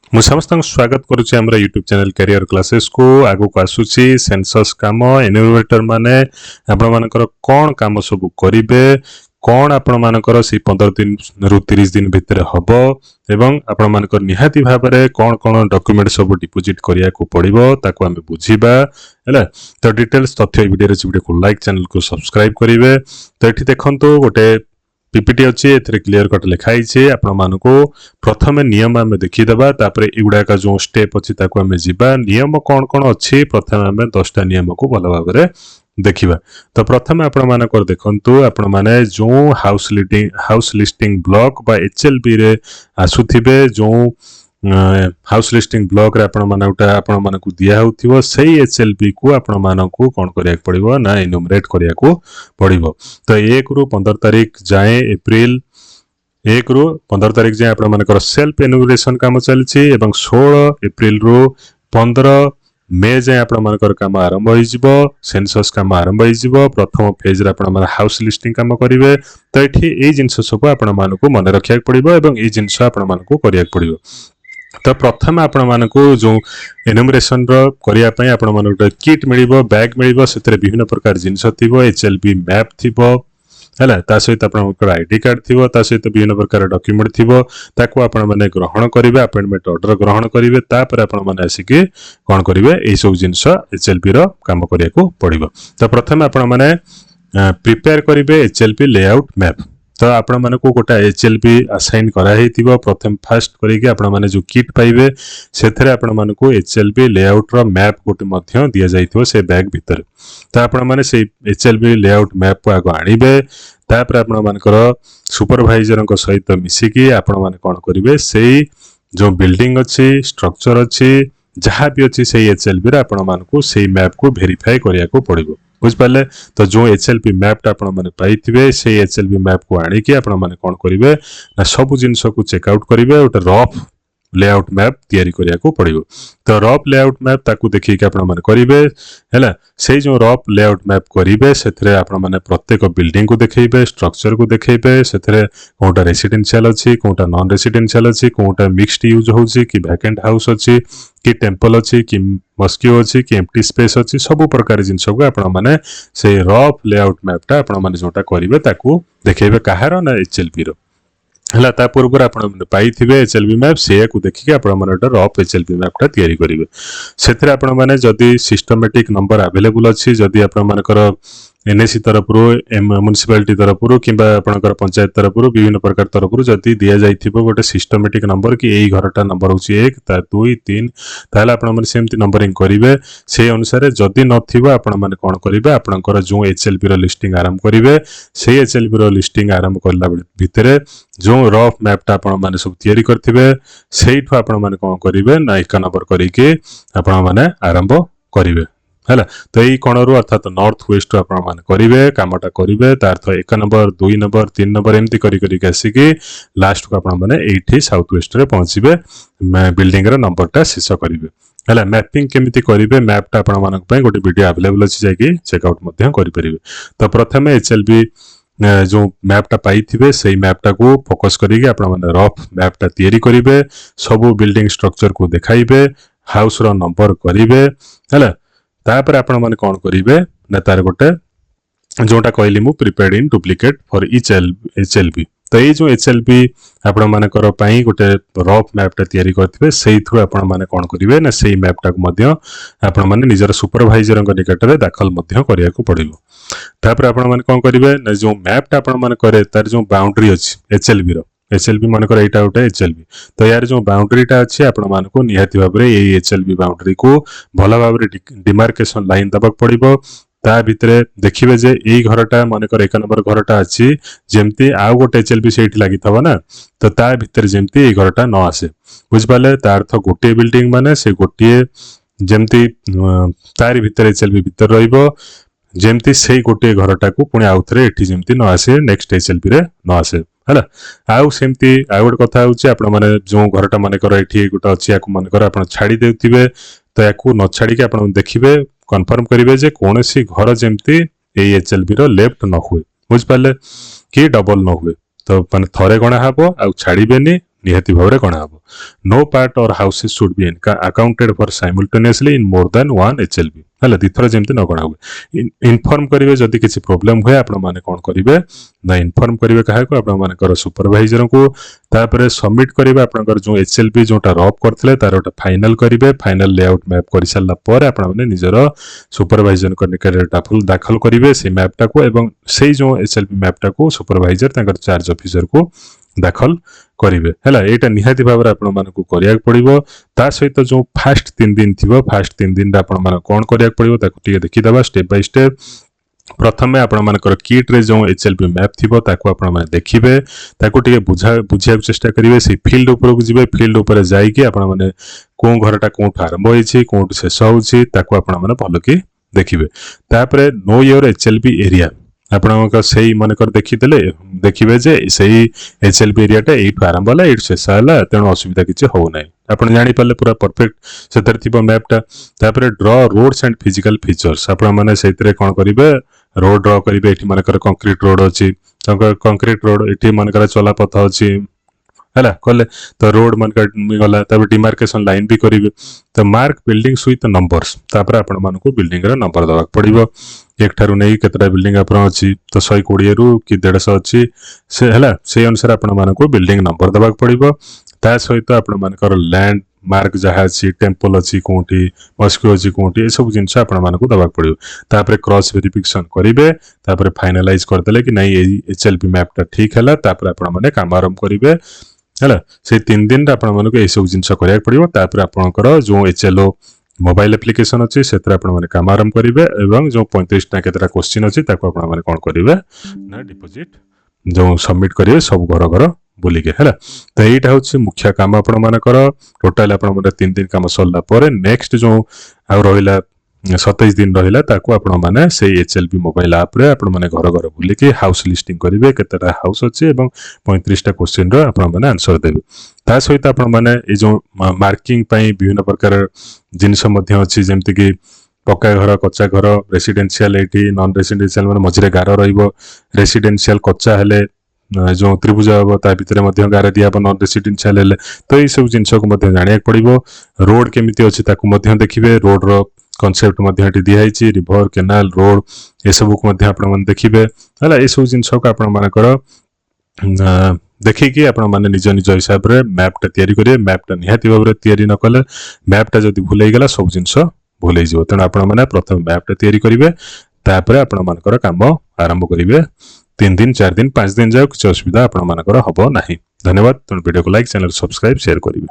ମୁଁ ସମସ୍ତଙ୍କୁ ସ୍ୱାଗତ କରୁଛି ଆମର ୟୁଟ୍ୟୁବ୍ ଚ୍ୟାନେଲ୍ କ୍ୟାରିୟର କ୍ଲାसेସ୍କୁ। ଆଗକୁ ଆସୁଛି ସେନ୍ସସ୍ କାମ। ଏନ୍ୟୁମରେଟର ମାନେ ଆପଣମାନଙ୍କର କ'ଣ କାମ ସବୁ କରିବେ, କ'ଣ ଆପଣମାନଙ୍କର ସେଇ 15 ଦିନରୁ 30 ଦିନ ଭିତରେ ହେବ ଏବଂ ଆପଣମାନଙ୍କର ନିହାତି ଭାବରେ କ'ଣ କ'ଣ ଡକ୍ୟୁମେଣ୍ଟ ସବୁ ଡିପୋଜିଟ୍ କରିବାକୁ ପଡ଼ିବ ତାକୁ ଆମେ ବୁଝିବା ହେଲା। ତ ଡିଟେଲ୍ସ ତଥ୍ୟ ଏହି ଭିଡ଼ିଓରେ ଅଛି। ଭିଡ଼ିଓକୁ ଲାଇକ୍, ଚ୍ୟାନେଲକୁ ସବସ୍କ୍ରାଇବ୍ କରିବେ। ତ ଏଠି ଦେଖନ୍ତୁ ଗୋଟେ ପିପିଟି ଅଛି, ଏଥିରେ କ୍ଲିୟର କଟ୍ ଲେଖା ହେଇଛି। ଆପଣମାନଙ୍କୁ ପ୍ରଥମେ ନିୟମ ଆମେ ଦେଖିଦେବା, ତାପରେ ଏଗୁଡ଼ାକ ଯେଉଁ ଷ୍ଟେପ୍ ଅଛି ତାକୁ ଆମେ ଯିବା। ନିୟମ କ'ଣ କ'ଣ ଅଛି, ପ୍ରଥମେ ଆମେ 10ଟା ନିୟମକୁ ଭଲ ଭାବରେ ଦେଖିବା। ତ ପ୍ରଥମେ ଆପଣମାନଙ୍କର ଦେଖନ୍ତୁ, ଆପଣମାନେ ଯେଉଁ ହାଉସ୍ ଲିଷ୍ଟିଂ ବ୍ଲକ୍ ବା HLBରେ ଆସୁଥିବେ, ଯେଉଁ ହାଉସ୍ ଲିଷ୍ଟିଂ ବ୍ଲକ୍ରେ ଆପଣମାନଙ୍କୁ ଦିଆହେଉଥିବ, ସେଇ HLBକୁ ଆପଣମାନଙ୍କୁ କ'ଣ କରିବାକୁ ପଡ଼ିବ ନା ଏନ୍ୟୁମରେଟ୍ କରିବାକୁ ପଡ଼ିବ। ତ 1ରୁ 15 ତାରିଖ ଯାଏଁ, ଏପ୍ରିଲ 1ରୁ 15 ତାରିଖ ଯାଏଁ ଆପଣମାନଙ୍କର ସେଲ୍ଫ ଏନ୍ୟୁମରେସନ୍ କାମ ଚାଲିଛି ଏବଂ 16 ଏପ୍ରିଲରୁ 15 ମେ ଯାଏଁ ଆପଣମାନଙ୍କର କାମ ଆରମ୍ଭ ହୋଇଯିବ, ସେନ୍ସସ୍ କାମ ଆରମ୍ଭ ହୋଇଯିବ। ପ୍ରଥମ ଫେଜ୍ରେ ଆପଣମାନେ ହାଉସ୍ ଲିଷ୍ଟିଂ କାମ କରିବେ। ତ ଏଠି ଏଇ ଜିନିଷ ସବୁ ଆପଣମାନଙ୍କୁ ମନେ ରଖିବାକୁ ପଡ଼ିବ ଏବଂ ଏଇ ଜିନିଷ ଆପଣମାନଙ୍କୁ କରିବାକୁ ପଡ଼ିବ। ତ ପ୍ରଥମେ ଆପଣମାନଙ୍କୁ ଯେଉଁ ଏନ୍ୟୁମରେସନ୍ର କରିବା ପାଇଁ ଆପଣମାନଙ୍କୁ ଗୋଟେ କିଟ୍ ମିଳିବ, ବ୍ୟାଗ୍ ମିଳିବ। ସେଥିରେ ବିଭିନ୍ନ ପ୍ରକାର ଜିନିଷ ଥିବ, HLB ମ୍ୟାପ୍ ଥିବ ହେଲା, ତା ସହିତ ଆପଣଙ୍କର ID କାର୍ଡ଼ ଥିବ, ତା ସହିତ ବିଭିନ୍ନ ପ୍ରକାର ଡକ୍ୟୁମେଣ୍ଟ ଥିବ। ତାକୁ ଆପଣମାନେ ଗ୍ରହଣ କରିବେ, ଆପଏଣ୍ଟମେଣ୍ଟ ଅର୍ଡ଼ର ଗ୍ରହଣ କରିବେ। ତାପରେ ଆପଣମାନେ ଆସିକି କ'ଣ କରିବେ, ଏଇସବୁ ଜିନିଷ HLBର କାମ କରିବାକୁ ପଡ଼ିବ। ତ ପ୍ରଥମେ ଆପଣମାନେ ପ୍ରିପେୟାର କରିବେ HLB ଲେଆଉଟ୍ ମ୍ୟାପ୍। ତ ଆପଣମାନଙ୍କୁ ଗୋଟେ HLB ଆସାଇନ୍ କରାହେଇଥିବ। ପ୍ରଥମେ ଫାଷ୍ଟ କରିକି ଆପଣମାନେ ଯେଉଁ କିଟ୍ ପାଇବେ, ସେଥିରେ ଆପଣମାନଙ୍କୁ HLB ଲେଆଉଟ୍ର ମ୍ୟାପ୍ ଗୋଟେ ମଧ୍ୟ ଦିଆଯାଇଥିବ ସେ ବ୍ୟାଗ୍ ଭିତରେ। ତ ଆପଣମାନେ ସେଇ HLB ଲେଆଉଟ୍ ମ୍ୟାପ୍କୁ ଆଗ ଆଣିବେ। ତାପରେ ଆପଣମାନଙ୍କର ସୁପରଭାଇଜରଙ୍କ ସହିତ ମିଶିକି ଆପଣମାନେ କ'ଣ କରିବେ, ସେଇ ଯେଉଁ ବିଲ୍ଡିଂ ଅଛି, ଷ୍ଟ୍ରକ୍ଚର ଅଛି, ଯାହା ବି ଅଛି ସେଇ HLBରେ ଆପଣମାନଙ୍କୁ ସେଇ ମ୍ୟାପ୍କୁ ଭେରିଫାଏ କରିବାକୁ ପଡ଼ିବ। ବୁଝିପାରିଲେ? ତ ଯେଉଁ HLB ମ୍ୟାପ୍ଟା ଆପଣମାନେ ପାଇଥିବେ, ସେଇ HLB ମ୍ୟାପ୍କୁ ଆଣିକି ଆପଣମାନେ କ'ଣ କରିବେ ନା ସବୁ ଜିନିଷକୁ ଚେକ୍ ଆଉଟ୍ କରିବେ। ଗୋଟେ ରଫ୍ ଲେଆଉଟ୍ ମ୍ୟାପ୍ ତିଆରି କରିବାକୁ ପଡ଼ିବ। ତ ରଫ୍ ଲେଆଉଟ୍ ମ୍ୟାପ୍ ତାକୁ ଦେଖିକି ଆପଣମାନେ କରିବେ ହେଲା। ସେଇ ଯେଉଁ ରଫ୍ ଲେଆଉଟ୍ ମ୍ୟାପ୍ କରିବେ, ସେଥିରେ ଆପଣମାନେ ପ୍ରତ୍ୟେକ ବିଲ୍ଡିଂକୁ ଦେଖେଇବେ, ଷ୍ଟ୍ରକ୍ଚରକୁ ଦେଖେଇବେ। ସେଥିରେ କେଉଁଟା ରେସିଡେନ୍ସିଆଲ ଅଛି, କେଉଁଟା ନନ୍ ରେସିଡେନ୍ସିଆଲ ଅଛି, କେଉଁଟା ମିକ୍ସଡ ୟୁଜ୍ ହେଉଛି, କି ଭ୍ୟାକେଣ୍ଟ ହାଉସ୍ ଅଛି, କି ଟେମ୍ପଲ ଅଛି, କି ମସ୍କିଓ ଅଛି, କି ଏମ୍ପ୍ଟି ସ୍ପେସ୍ ଅଛି, ସବୁ ପ୍ରକାର ଜିନିଷକୁ ଆପଣମାନେ ସେଇ ରଫ୍ ଲେଆଉଟ୍ ମ୍ୟାପ୍ଟା ଆପଣମାନେ ଯେଉଁଟା କରିବେ ତାକୁ ଦେଖେଇବେ। କାହାର ନା HLBର ହେଲା। ତା ପୂର୍ବରୁ ଆପଣମାନେ ପାଇଥିବେ HLB ମ୍ୟାପ୍, ସେଇଆକୁ ଦେଖିକି ଆପଣମାନେ ଗୋଟେ ରଫ୍ HLB ମ୍ୟାପ୍ଟା ତିଆରି କରିବେ। ସେଥିରେ ଆପଣମାନେ ଯଦି ସିଷ୍ଟମେଟିକ୍ ନମ୍ବର ଆଭେଲେବୁଲ୍ ଅଛି, ଯଦି ଆପଣମାନଙ୍କର NAC ତରଫରୁ, ମ୍ୟୁନିସିପାଲିଟି ତରଫରୁ କିମ୍ବା ଆପଣଙ୍କର ପଞ୍ଚାୟତ ତରଫରୁ, ବିଭିନ୍ନ ପ୍ରକାର ତରଫରୁ ଯଦି ଦିଆଯାଇଥିବ ଗୋଟେ ସିଷ୍ଟମେଟିକ୍ ନମ୍ବର କି ଏଇ ଘରଟା ନମ୍ବର ହେଉଛି 1, ତା 2, 3, ତାହେଲେ ଆପଣମାନେ ସେମିତି ନମ୍ବରିଂ କରିବେ। ସେଇ ଅନୁସାରେ ଯଦି ନଥିବ ଆପଣମାନେ କ'ଣ କରିବେ, ଆପଣଙ୍କର ଯେଉଁ HLBର ଲିଷ୍ଟିଂ ଆରମ୍ଭ କରିବେ, ସେଇ HLBର ଲିଷ୍ଟିଂ ଆରମ୍ଭ କଲା ଭିତରେ ଯେଉଁ ରଫ୍ ମ୍ୟାପ୍ଟା ଆପଣମାନେ ସବୁ ତିଆରି କରିଥିବେ, ସେଇଠୁ ଆପଣମାନେ କ'ଣ କରିବେ ନା 1 ନମ୍ବର କରିକି ଆପଣମାନେ ଆରମ୍ଭ କରିବେ ହେଲା। ତ ଏଇ କୋଣରୁ ଅର୍ଥାତ୍ ନର୍ଥ ୱେଷ୍ଟରୁ ଆପଣମାନେ କରିବେ, କାମଟା କରିବେ। ତା ଅର୍ଥ 1 ନମ୍ବର, 2 ନମ୍ବର, 3 ନମ୍ବର ଏମିତି କରିକି ଆସିକି ଲାଷ୍ଟକୁ ଆପଣମାନେ ଏଇଠି ସାଉଥ୍ ୱେଷ୍ଟରେ ପହଞ୍ଚିବେ, ବିଲ୍ଡିଂର ନମ୍ବରଟା ଶେଷ କରିବେ ହେଲା। ମ୍ୟାପିଂ କେମିତି କରିବେ, ମ୍ୟାପ୍ଟା ଆପଣମାନଙ୍କ ପାଇଁ ଗୋଟେ ଭିଡ଼ିଓ ଆଭେଲେବୁଲ୍ ଅଛି, ଯାଇକି ଚେକ୍ଆଉଟ୍ ମଧ୍ୟ କରିପାରିବେ। ତ ପ୍ରଥମେ HLB ଯେଉଁ ମ୍ୟାପ୍ଟା ପାଇଥିବେ, ସେଇ ମ୍ୟାପ୍ଟାକୁ ଫୋକସ୍ କରିକି ଆପଣମାନେ ରଫ୍ ମ୍ୟାପ୍ଟା ତିଆରି କରିବେ। ସବୁ ବିଲ୍ଡିଂ ଷ୍ଟ୍ରକ୍ଚରକୁ ଦେଖାଇବେ, ହାଉସ୍ର ନମ୍ବର କରିବେ ହେଲା। ତାପରେ ଆପଣମାନେ କ'ଣ କରିବେ ନା ତାର ଗୋଟେ ଯେଉଁଟା କହିଲି ମୁଁ, prepared in duplicate for each HLB। ତ ଏଇ ଯେଉଁ HLB ଆପଣମାନଙ୍କର ପାଇଁ ଗୋଟେ ରଫ୍ ମ୍ୟାପ୍ଟା ତିଆରି କରିଥିବେ, ସେଇଥିରୁ ଆପଣମାନେ କ'ଣ କରିବେ ନା ସେଇ ମ୍ୟାପ୍ଟାକୁ ମଧ୍ୟ ଆପଣମାନେ ନିଜର ସୁପରଭାଇଜରଙ୍କ ନିକଟରେ ଦାଖଲ ମଧ୍ୟ କରିବାକୁ ପଡ଼ିବ। ତାପରେ ଆପଣମାନେ କ'ଣ କରିବେ ନା ଯେଉଁ ମ୍ୟାପ୍ଟା ଆପଣମାନେ କରେ, ତାର ଯେଉଁ ବାଉଣ୍ଡ୍ରି ଅଛି HLBର, HLB ମନେକର ଏଇଟା ଗୋଟେ HLB, ତ ୟାର ଯେଉଁ ବାଉଣ୍ଡ୍ରିଟା ଅଛି ଆପଣମାନଙ୍କୁ ନିହାତି ଭାବରେ ଏଇ HLB ବାଉଣ୍ଡ୍ରିକୁ ଭଲ ଭାବରେ ଡିମାର୍କେସନ୍ ଲାଇନ୍ ଦେବାକୁ ପଡ଼ିବ। ତା ଭିତରେ ଦେଖିବେ ଯେ ଏଇ ଘରଟା ମନେକର 1 ନମ୍ବର ଘରଟା ଅଛି, ଯେମିତି ଆଉ ଗୋଟେ HLB ସେଇଠି ଲାଗିଥିବ ନା, ତ ତା ଭିତରେ ଯେମିତି ଏଇ ଘରଟା ନ ଆସେ। ବୁଝିପାରିଲେ? ତା ଅର୍ଥ ଗୋଟିଏ ବିଲ୍ଡିଂ ମାନେ ସେ ଗୋଟିଏ ଯେମିତି ତାରି ଭିତରେ HLB ଭିତରେ ରହିବ, ଯେମିତି ସେଇ ଗୋଟିଏ ଘରଟାକୁ ପୁଣି ଆଉଥରେ ଏଠି ଯେମିତି ନ ଆସେ, ନେକ୍ସଟ HLBରେ ନ ଆସେ ହେଲା। ଆଉ ସେମିତି ଆଉ ଗୋଟେ କଥା ହେଉଛି, ଆପଣମାନେ ଯେଉଁ ଘରଟା ମନେକର ଏଠି ଗୋଟେ ଅଛି, ୟାକୁ ମନେକର ଆପଣ ଛାଡ଼ି ଦେଉଥିବେ, ତ ୟାକୁ ନ ଛାଡ଼ିକି ଆପଣ ଦେଖିବେ, କନଫର୍ମ କରିବେ ଯେ କୌଣସି ଘର ଯେମିତି ଏଇ HLBର ଲେଫ୍ଟ ନ ହୁଏ। ବୁଝିପାରିଲେ? କି ଡବଲ ନ ହୁଏ। ତ ମାନେ ଥରେ ଗଣା ହେବ ଆଉ ଛାଡ଼ିବେନି, निहाती भाव में गणा हम नो पार्ट और houses should be accounted for simultaneously in more than one HLB है दिथर जमी न गणा हुए इनफर्म करेंगे जदि किसी प्रोब्लेम हुए आपण मैंने कौन करेंगे ना इनफर्म करेंगे क्या आप सुपरवाइजर को तापर सबमिट करेंगे आपंकर जो एचएलबी जोटा रफ करते तार गोटे फाइनाल करेंगे फाइनाल लेआउट मैप कर सारापर आपने निजर सुपरवाइजर निकट दाखल करेंगे से मैपटा को एवं से जो एचएलबी मैपटा को सुपरवाइजर चार्ज ऑफिसर को दाखल करेंगे है यहाँ निहाती भाव में आपको करा पड़ो ता सहित जो फास्ट 3 दिन थी फास्ट 3 दिन कौन करा पड़ो देखीदे स्टेप बाय स्टेप प्रथम आपर किट रे जो एचएलबी मैप थी देखिए बुझा चेष्टा करेंगे से फील्ड उपरक जी फील्ड उपर जाइए कौ घरटा कौट आरंभ हो कौट शेष होने भल कि देखिए तापर नो योर एचएलबी एरिया आपणकर से मनकर देखीदे देखिए जे सही एचएलबी एरियाटा यू आरंभ है ये शेष है तेणु असुविधा किसी होना आप जापारे पूरा परफेक्ट से मैपटा तापर ड्र रोड्स एंड फिजिकल फीचर्स आपने से कौन करेंगे रोड ड्र करेंगे ये मनकर कंक्रीट रोड अच्छी कंक्रीट रोड ये मनकर चलापथ अच्छी है कले तो रोड मन गला डिमार्केशन लाइन भी करेंगे तो मार्क बिल्डिंग्स विथ नंबर्स तापर आपण मानक बिल्डिंग नंबर दवा पड़ो एक ठारू नहीं केतटा बिल्डिंग आप अच्छी तो 120 रु कि 150 अच्छी से है से अनुसार आपण मानक बिल्डिंग नंबर दवा पड़ो ता सहित आपण मानकर लैंड मार्क जहाँ अच्छी टेम्पल अच्छी कौटी मस्क्यू अच्छी कौटी ये सब जिनस आपको दवा पड़ो तापर क्रॉस वेरिफिकेशन करेंगे तापर फाइनालाइज करदे कि नहीं एचएलबी मैपटा ठीक है तापर आपने काम आरंभ करेंगे है से 3 दिन आप सब जिनस करा पड़ो तापर आपंकर जो एचएलओ मोबाइल एप्लिकेशन अच्छी से काम आरंभ करेंगे और जो 35टा केतटा क्वेश्चन अच्छी कौन करेंगे ना डिपोजिट जो सबमिट करेंगे सब घर घर बुलिके है तो यहीटा हूँ मुख्य काम आपंकर टोटाल आप 3 दिन काम सरला नेक्स्ट जो आ रहा 27 दिन रहा से एचएलबी मोबाइल आप घर घर बुलिकी हाउस लिस्टिंग करेंगे केतटा हाउस अच्छे 35टा क्वेश्चन आपने आंसर देवे ता सहित आपने जो मार्किंग विभिन्न प्रकार जिनस अच्छी जमती कि पक्का घर कच्चा घर रेसिडेंशियल ये नॉन रेसिडेंशियल मैंने मझे गार रेसिडेंशियल कच्चा हेले जो त्रिभुज हम ता भितर गार दिया नॉन रेसिडेंशियल हेले तो ये सब जिनस को जाना पड़ो रोड केमी अच्छी देखिए रोड रो कनसेप्ट दिखाई रिवर केनाल रोड ये सब को देखिए है ये सब जिनस को आपंकर देखिए आप निज निज हिसाब से मैपटा तैयारी करेंगे मैपटा निहाती भाव में तैयारी न कले मैपटा जब भूल गला सब जिनस भूल हो तेणु आपने प्रथम मैपटा तैयारी करेंगे तापर आपंकर काम आरंभ करेंगे 3 दिन 4 दिन 5 दिन जाओ किसी असुविधा आपंकर हम ना। धन्यवाद तेणु वीडियो को लाइक चैनल सब्सक्राइब शेयर करेंगे।